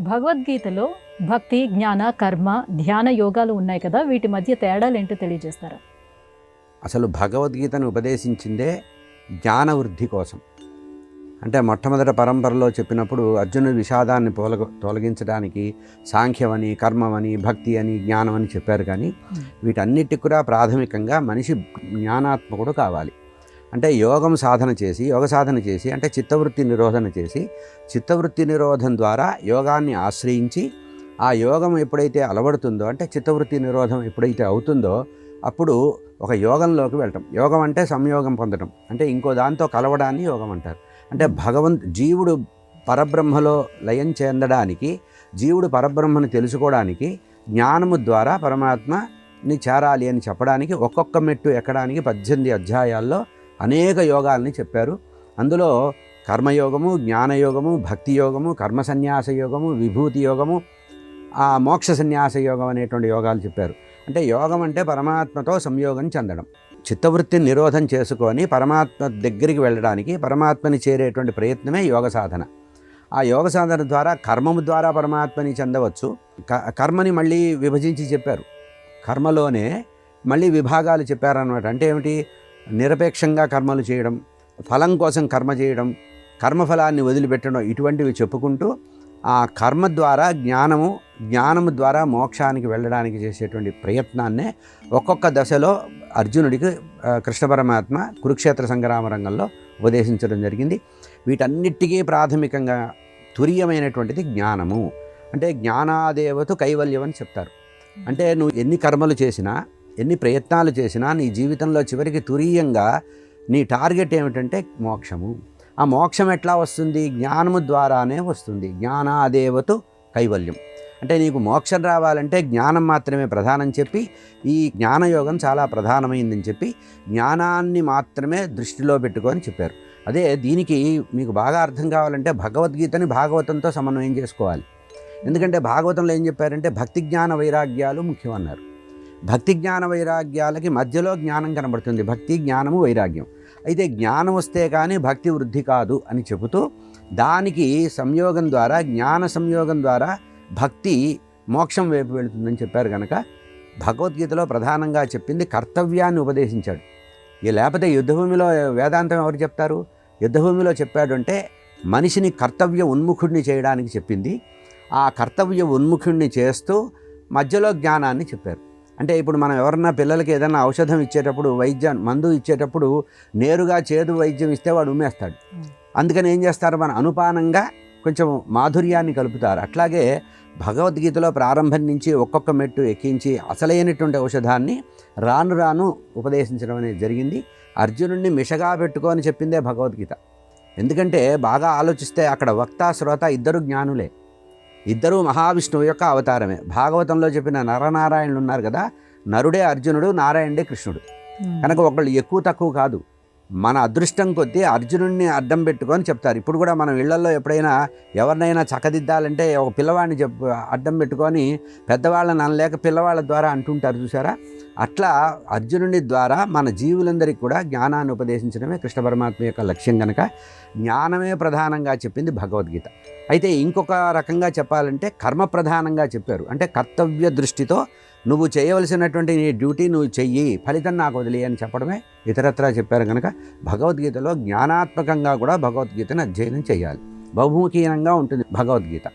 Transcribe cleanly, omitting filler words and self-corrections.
భగవద్గీతలో భక్తి, జ్ఞాన, కర్మ, ధ్యాన యోగాలు ఉన్నాయి కదా, వీటి మధ్య తేడాలు ఏంటో తెలియజేస్తారా? అసలు భగవద్గీతను ఉపదేశించిందే జ్ఞాన వృద్ధి కోసం. అంటే మొట్టమొదటి పరంపరలో చెప్పినప్పుడు అర్జునుడి విషాదాన్ని తొలగించడానికి సాంఖ్యమని, కర్మమని, భక్తి అని, జ్ఞానం అని చెప్పారు. కానీ వీటన్నిటికి కూడా ప్రాథమికంగా మనిషి జ్ఞానాత్మకుడు కావాలి. అంటే యోగ సాధన చేసి అంటే చిత్తవృత్తి నిరోధన చేసి, చిత్తవృత్తి నిరోధం ద్వారా యోగాన్ని ఆశ్రయించి, ఆ యోగం ఎప్పుడైతే అలవడుతుందో, అంటే చిత్తవృత్తి నిరోధం ఎప్పుడైతే అవుతుందో అప్పుడు ఒక యోగంలోకి వెళ్ళటం. యోగం అంటే సంయోగం పొందడం, అంటే ఇంకో దాంతో కలవడాన్ని యోగం అంటారు. అంటే జీవుడు పరబ్రహ్మలో లయం చెందడానికి, జీవుడు పరబ్రహ్మను తెలుసుకోవడానికి జ్ఞానము ద్వారా పరమాత్మని చేరాలి అని చెప్పడానికి ఒక్కొక్క మెట్టు ఎక్కడానికి 18 అధ్యాయాల్లో అనేక యోగాల్ని చెప్పారు. అందులో కర్మయోగము, జ్ఞానయోగము, భక్తి యోగము, కర్మ సన్యాస యోగము, విభూతి యోగము, మోక్ష సన్యాస యోగం అనేటువంటి యోగాలు చెప్పారు. అంటే యోగం అంటే పరమాత్మతో సంయోగం చెందడం, చిత్తవృత్తిని నిరోధం చేసుకొని పరమాత్మ దగ్గరికి వెళ్ళడానికి, పరమాత్మని చేరేటువంటి ప్రయత్నమే యోగ సాధన. ఆ యోగ సాధన ద్వారా కర్మము ద్వారా పరమాత్మని చెందవచ్చు. కర్మని మళ్ళీ విభజించి చెప్పారు. కర్మలోనే మళ్ళీ విభాగాలు చెప్పారన్నమాట. అంటే ఏమిటి? నిరపేక్షంగా కర్మలు చేయడం, ఫలం కోసం కర్మ చేయడం, కర్మఫలాన్ని వదిలిపెట్టడం, ఇటువంటివి చెప్పుకుంటూ ఆ కర్మ ద్వారా జ్ఞానము ద్వారా మోక్షానికి వెళ్ళడానికి చేసేటువంటి ప్రయత్నాన్నే ఒక్కొక్క దశలో అర్జునుడికి కృష్ణ పరమాత్మ కురుక్షేత్ర సంగ్రామ రంగంలో ఉపదేశించడం జరిగింది. వీటన్నిటికీ ప్రాథమికంగా తురీయమైనటువంటిది జ్ఞానము. అంటే జ్ఞానాదేవతు కైవల్యం అని చెప్తారు. అంటే నువ్వు ఎన్ని కర్మలు చేసినా, ఎన్ని ప్రయత్నాలు చేసినా నీ జీవితంలో చివరికి తురీయంగా నీ టార్గెట్ ఏమిటంటే మోక్షము. ఆ మోక్షం ఎట్లా వస్తుంది? జ్ఞానము ద్వారానే వస్తుంది. జ్ఞానాదేవతు కైవల్యం. అంటే నీకు మోక్షం రావాలంటే జ్ఞానం మాత్రమే ప్రధానం చెప్పి, ఈ జ్ఞానయోగం చాలా ప్రధానమైందని చెప్పి జ్ఞానాన్ని మాత్రమే దృష్టిలో పెట్టుకొని చెప్పారు. అదే దీనికి మీకు బాగా అర్థం కావాలంటే భగవద్గీతని భాగవతంతో సమన్వయం చేసుకోవాలి. ఎందుకంటే భాగవతంలో ఏం చెప్పారంటే భక్తి జ్ఞాన వైరాగ్యాలు ముఖ్యం అన్నారు. భక్తి జ్ఞాన వైరాగ్యాలకి మధ్యలో జ్ఞానం కనబడుతుంది. భక్తి, జ్ఞానము, వైరాగ్యం. అయితే జ్ఞానం వస్తే కానీ భక్తి వృద్ధి కాదు అని చెబుతూ, దానికి సంయోగం ద్వారా, జ్ఞాన సంయోగం ద్వారా భక్తి మోక్షం వైపు వెళుతుందని చెప్పారు. కనుక భగవద్గీతలో ప్రధానంగా చెప్పింది కర్తవ్యాన్ని ఉపదేశించాడు. లేకపోతే యుద్ధభూమిలో వేదాంతం ఎవరు చెప్తారు? యుద్ధభూమిలో చెప్పాడు అంటే మనిషిని కర్తవ్య ఉన్ముఖుడిని చేయడానికి చెప్పింది. ఆ కర్తవ్య ఉన్ముఖుడిని చేస్తూ మధ్యలో జ్ఞానాన్ని చెప్పారు. అంటే ఇప్పుడు మనం ఎవరన్నా పిల్లలకి ఏదైనా ఔషధం ఇచ్చేటప్పుడు, మందు ఇచ్చేటప్పుడు నేరుగా చేదు వైద్యం ఇస్తే వాడు ఉమ్మేస్తాడు. అందుకని ఏం చేస్తారు? మన అనుపానంగా కొంచెం మాధుర్యాన్ని కలుపుతారు. అట్లాగే భగవద్గీతలో ప్రారంభం నుంచి ఒక్కొక్క మెట్టు ఎక్కించి అసలైనటువంటి ఔషధాన్ని రాను రాను ఉపదేశించడం అనేది జరిగింది. అర్జునుడిని మిషగా పెట్టుకొని చెప్పిందే భగవద్గీత. ఎందుకంటే బాగా ఆలోచిస్తే అక్కడ వక్త, శ్రోత ఇద్దరు జ్ఞానులే, ఇద్దరూ మహావిష్ణువు యొక్క అవతారమే. భాగవతంలో చెప్పిన నరనారాయణులు ఉన్నారు కదా, నరుడే అర్జునుడు, నారాయణుడే కృష్ణుడు. కనుక ఒకళ్ళు ఎక్కువ తక్కువ కాదు. మన అదృష్టం కొద్దీ అర్జునుడిని అడ్డం పెట్టుకొని చెప్తారు. ఇప్పుడు కూడా మనం ఇళ్లలో ఎప్పుడైనా ఎవరినైనా చక్కదిద్దాలంటే ఒక పిల్లవాడిని అడ్డం పెట్టుకొని పెద్దవాళ్ళని అనలేక పిల్లవాళ్ళ ద్వారా అంటుంటారు, చూసారా? అట్లా అర్జునుడి ద్వారా మన జీవులందరికీ కూడా జ్ఞానాన్ని ఉపదేశించడమే కృష్ణ పరమాత్మ యొక్క లక్ష్యం. కనుక జ్ఞానమే ప్రధానంగా చెప్పింది భగవద్గీత. అయితే ఇంకొక రకంగా చెప్పాలంటే కర్మ ప్రధానంగా చెప్పారు. అంటే కర్తవ్య దృష్టితో నువ్వు చేయవలసినటువంటి నీ డ్యూటీ నువ్వు చెయ్యి, ఫలితం నాకు వదిలి అని చెప్పడమే ఇతరత్రా చెప్పారు. కనుక భగవద్గీతలో జ్ఞానాత్మకంగా కూడా భగవద్గీతను అధ్యయనం చేయాలి. బహుముఖీనంగా ఉంటుంది భగవద్గీత.